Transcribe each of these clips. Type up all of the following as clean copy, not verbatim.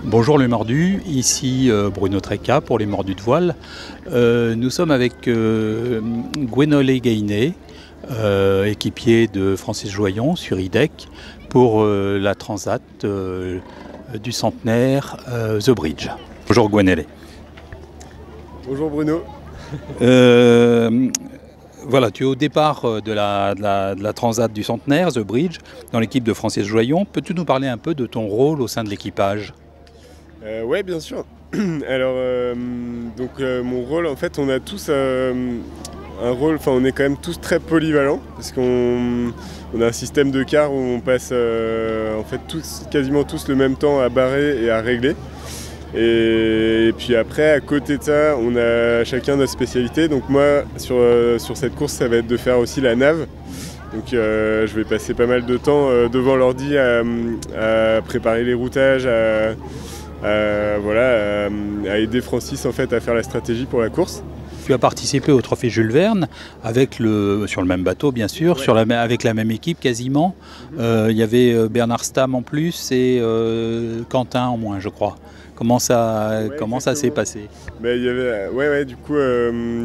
Bonjour les mordus, ici Bruno Trecca pour les mordus de voile. Nous sommes avec Gwenolé Gainé, équipier de Francis Joyon sur IDEC pour la transat du centenaire The Bridge. Bonjour Gwenolé. Bonjour Bruno. Voilà, tu es au départ de la transat du centenaire, The Bridge, dans l'équipe de Francis Joyon. Peux-tu nous parler un peu de ton rôle au sein de l'équipage ? Ouais, bien sûr. Alors, mon rôle, en fait, on a tous un rôle, enfin, on est quand même tous très polyvalents, parce qu'on a un système de car où on passe en fait quasiment tous le même temps à barrer et à régler. Et puis après, à côté de ça, on a chacun notre spécialité. Donc moi, sur cette course, ça va être de faire aussi la nave. Donc je vais passer pas mal de temps devant l'ordi à préparer les routages, à aider Francis en fait à faire la stratégie pour la course. Tu as participé au Trophée Jules Verne sur le même bateau bien sûr, ouais. Avec la même équipe quasiment. Il y avait Bernard Stamm en plus et Quentin en moins je crois. Comment ça s'est passé ? Il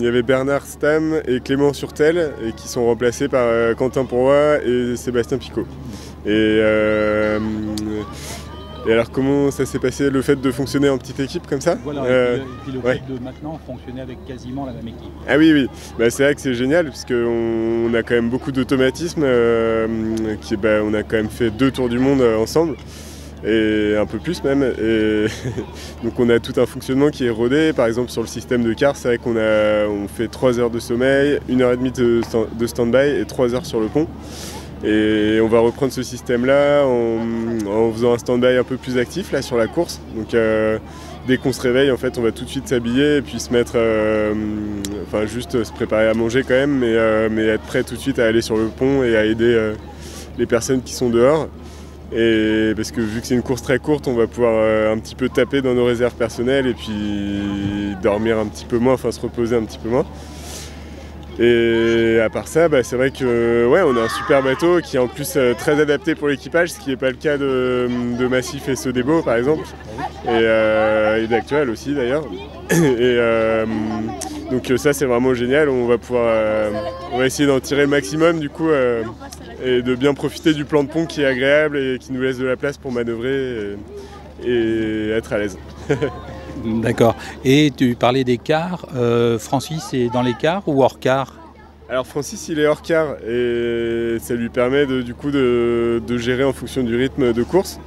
y avait Bernard Stamm et Clément Surtel et qui sont remplacés par Quentin Pourroy et Sébastien Picot. Et alors comment ça s'est passé, le fait de fonctionner en petite équipe comme ça ? Voilà, et puis le fait de maintenant fonctionner avec quasiment la même équipe. Ah oui, c'est vrai que c'est génial parce qu'on a quand même beaucoup d'automatisme, on a quand même fait 2 tours du monde ensemble. Et un peu plus même, et donc on a tout un fonctionnement qui est rodé. Par exemple sur le système de car, c'est vrai on fait 3 heures de sommeil, 1h30 de stand-by et 3 heures sur le pont. Et on va reprendre ce système-là en faisant un stand-by un peu plus actif là sur la course. Donc dès qu'on se réveille, en fait, on va tout de suite s'habiller et puis se mettre, juste se préparer à manger quand même, mais être prêt tout de suite à aller sur le pont et à aider les personnes qui sont dehors. Et parce que vu que c'est une course très courte, on va pouvoir un petit peu taper dans nos réserves personnelles et puis dormir un petit peu moins, se reposer un petit peu moins. Et à part ça, c'est vrai que on a un super bateau qui est en plus très adapté pour l'équipage, ce qui n'est pas le cas de Massif et Sodebo par exemple, et d'Actuel aussi d'ailleurs. Donc ça c'est vraiment génial, on va essayer d'en tirer le maximum du coup. Et de bien profiter du plan de pont qui est agréable et qui nous laisse de la place pour manœuvrer et être à l'aise. D'accord. Et tu parlais des cars. Francis est dans les cars ou hors car ? Alors Francis il est hors car et ça lui permet de gérer en fonction du rythme de course.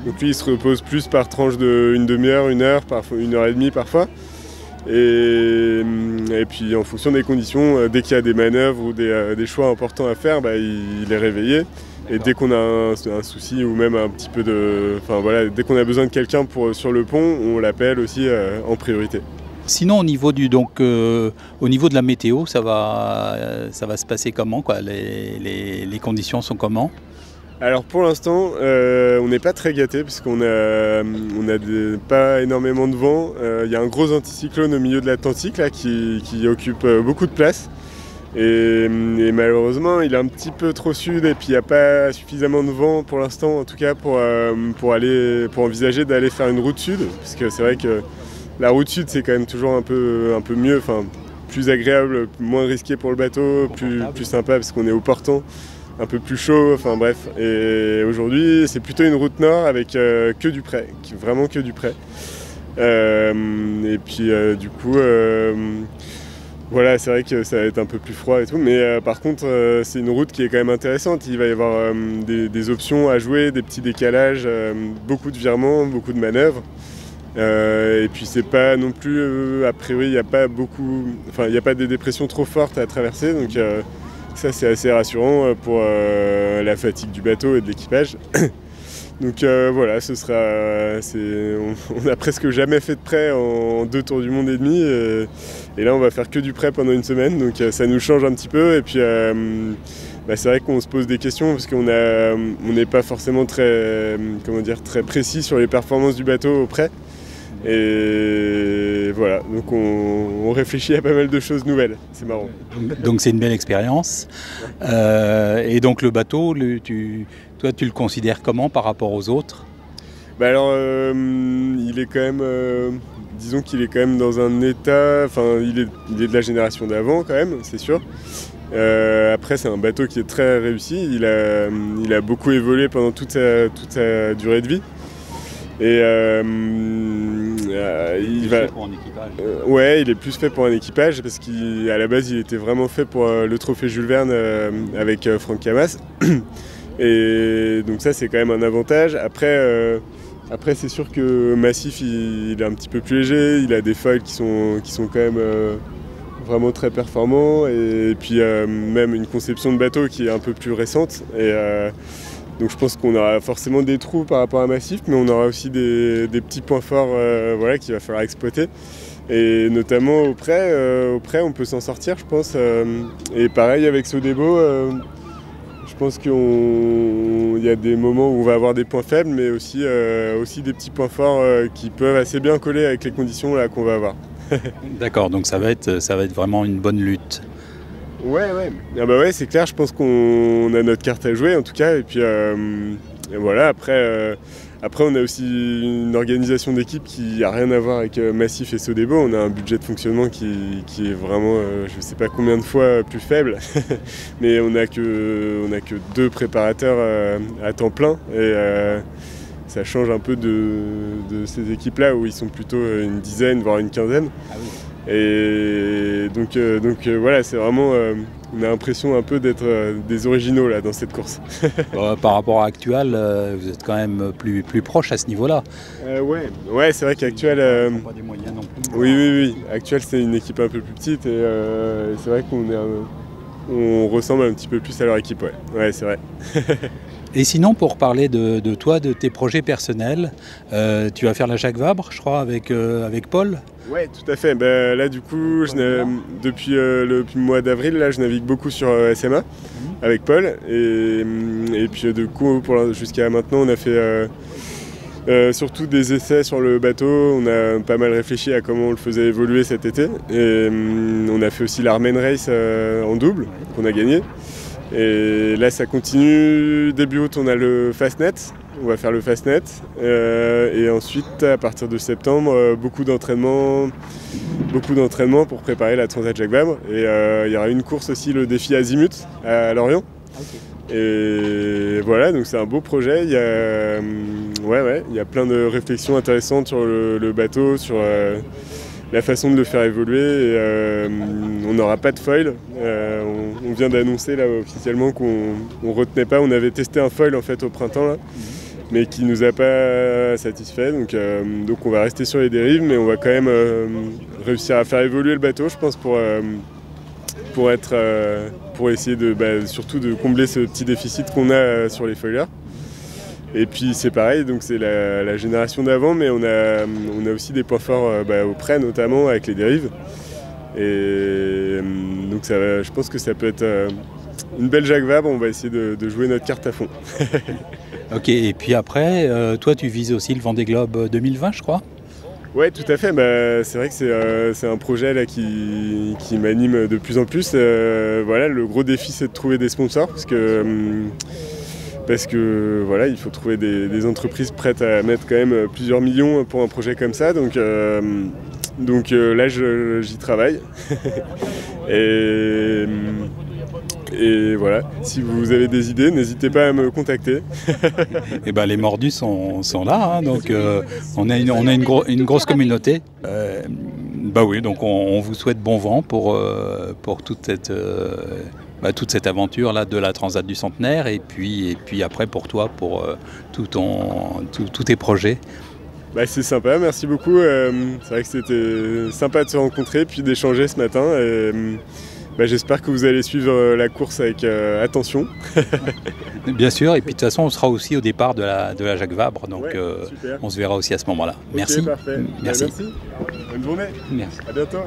Donc lui il se repose plus par tranche de une demi-heure, 1 heure, parfois 1h30 parfois. Et puis en fonction des conditions, dès qu'il y a des manœuvres ou des choix importants à faire, il est réveillé. Et dès qu'on a un souci ou même un petit peu dès qu'on a besoin de quelqu'un sur le pont, on l'appelle aussi en priorité. Sinon au niveau de la météo, ça va se passer comment quoi ? Les conditions sont comment ? Alors pour l'instant, on n'est pas très gâtés parce qu'on a pas énormément de vent. Il y a un gros anticyclone au milieu de l'Atlantique là, qui occupe beaucoup de place. Et malheureusement, il est un petit peu trop sud et puis il n'y a pas suffisamment de vent pour l'instant, en tout cas pour envisager d'aller faire une route sud. Parce que c'est vrai que la route sud, c'est quand même toujours un peu mieux, plus agréable, moins risqué pour le bateau, plus sympa parce qu'on est au portant. Un peu plus chaud, Et aujourd'hui, c'est plutôt une route nord avec que du près, vraiment que du près. Et puis c'est vrai que ça va être un peu plus froid et tout, mais par contre, c'est une route qui est quand même intéressante. Il va y avoir des options à jouer, des petits décalages, beaucoup de virements, beaucoup de manœuvres. Et puis c'est pas non plus, a priori, il n'y a pas des dépressions trop fortes à traverser, donc ça c'est assez rassurant pour la fatigue du bateau et de l'équipage. Donc on a presque jamais fait de prêt en 2 tours du monde et demi. Et là on va faire que du prêt pendant une semaine, donc ça nous change un petit peu. Et puis c'est vrai qu'on se pose des questions parce qu'on n'est pas forcément très précis sur les performances du bateau au prêt. Et voilà, donc on réfléchit à pas mal de choses nouvelles, c'est marrant. Donc c'est une belle expérience. Et donc le bateau, toi tu le considères comment par rapport aux autres ? Bah alors, il est quand même, disons qu'il est quand même dans un état, enfin il est de la génération d'avant quand même, c'est sûr. Après c'est un bateau qui est très réussi, il a beaucoup évolué pendant toute sa durée de vie. Et il va. Pour un équipage. Ouais, il est plus fait pour un équipage parce qu'à la base il était vraiment fait pour le trophée Jules Verne avec Franck Camas. Et donc ça c'est quand même un avantage. Après c'est sûr que Massif il est un petit peu plus léger, il a des foils qui sont quand même vraiment très performants et puis même une conception de bateau qui est un peu plus récente. Donc je pense qu'on aura forcément des trous par rapport à Massif, mais on aura aussi des petits points forts voilà, qu'il va falloir exploiter. Et notamment au prêt on peut s'en sortir je pense. Et pareil avec Sodebo, je pense qu'il y a des moments où on va avoir des points faibles, mais aussi des petits points forts qui peuvent assez bien coller avec les conditions là, qu'on va avoir. D'accord, donc ça va être vraiment une bonne lutte. Ouais. Ah bah ouais, c'est clair, je pense qu'on a notre carte à jouer en tout cas. Et puis et voilà, après on a aussi une organisation d'équipe qui n'a rien à voir avec Massif et Sodebo. On a un budget de fonctionnement qui est vraiment, je ne sais pas combien de fois plus faible. Mais on a que 2 préparateurs à temps plein. Et ça change un peu de ces équipes-là où ils sont plutôt une dizaine, voire une quinzaine. Ah oui. Et donc voilà, c'est vraiment, on a l'impression un peu d'être des originaux là dans cette course. Par rapport à Actual, vous êtes quand même plus proche à ce niveau-là. Ouais, c'est vrai qu'Actual. Pas des moyens non plus. Oui. Actual, c'est une équipe un peu plus petite et c'est vrai on ressemble un petit peu plus à leur équipe. Ouais, c'est vrai. Et sinon, pour parler de toi, de tes projets personnels, tu vas faire la Jacques Vabre, je crois, avec Paul. Ouais, tout à fait. Là, du coup, depuis le mois d'avril, là, je navigue beaucoup sur SMA avec Paul. Et puis, du coup, jusqu'à maintenant, on a fait surtout des essais sur le bateau. On a pas mal réfléchi à comment on le faisait évoluer cet été. Et on a fait aussi l'Armen Race en double, qu'on a gagné. Et là ça continue, début août on a le Fastnet, on va faire le Fastnet et ensuite à partir de septembre beaucoup d'entraînement pour préparer la Transat Jacques Vabre et il y aura une course aussi, le défi Azimut à Lorient. Okay. Et voilà, donc c'est un beau projet, il y a plein de réflexions intéressantes sur le bateau, sur la façon de le faire évoluer. Et, on n'aura pas de foil. On vient d'annoncer là officiellement qu'on retenait pas. On avait testé un foil en fait au printemps là, mais qui nous a pas satisfait. Donc on va rester sur les dérives, mais on va quand même réussir à faire évoluer le bateau, je pense, pour essayer surtout de combler ce petit déficit qu'on a sur les foilers. Et puis c'est pareil, donc c'est la génération d'avant, mais on a aussi des points forts au prêt notamment avec les dérives. Et donc je pense que ça peut être une belle Jacques Vabre, on va essayer de jouer notre carte à fond. Ok, et puis après, toi tu vises aussi le Vendée Globe 2020 je crois ? Ouais, tout à fait, c'est vrai que c'est un projet là qui m'anime de plus en plus. Voilà, le gros défi c'est de trouver des sponsors, parce que voilà, il faut trouver des entreprises prêtes à mettre quand même plusieurs millions pour un projet comme ça. Donc là, j'y travaille. Et voilà, si vous avez des idées, n'hésitez pas à me contacter. Et les mordus sont là, hein, donc on a une grosse communauté. Oui, donc on vous souhaite bon vent pour toute cette aventure là de la Transat du Centenaire et puis après pour toi, pour tous tes projets. C'est sympa, merci beaucoup. C'est vrai que c'était sympa de se rencontrer puis d'échanger ce matin. J'espère que vous allez suivre la course avec attention. Bien sûr, et puis de toute façon on sera aussi au départ de la Jacques Vabre, donc on se verra aussi à ce moment-là. Merci. Parfait. Merci. Bonne journée. Merci. À bientôt.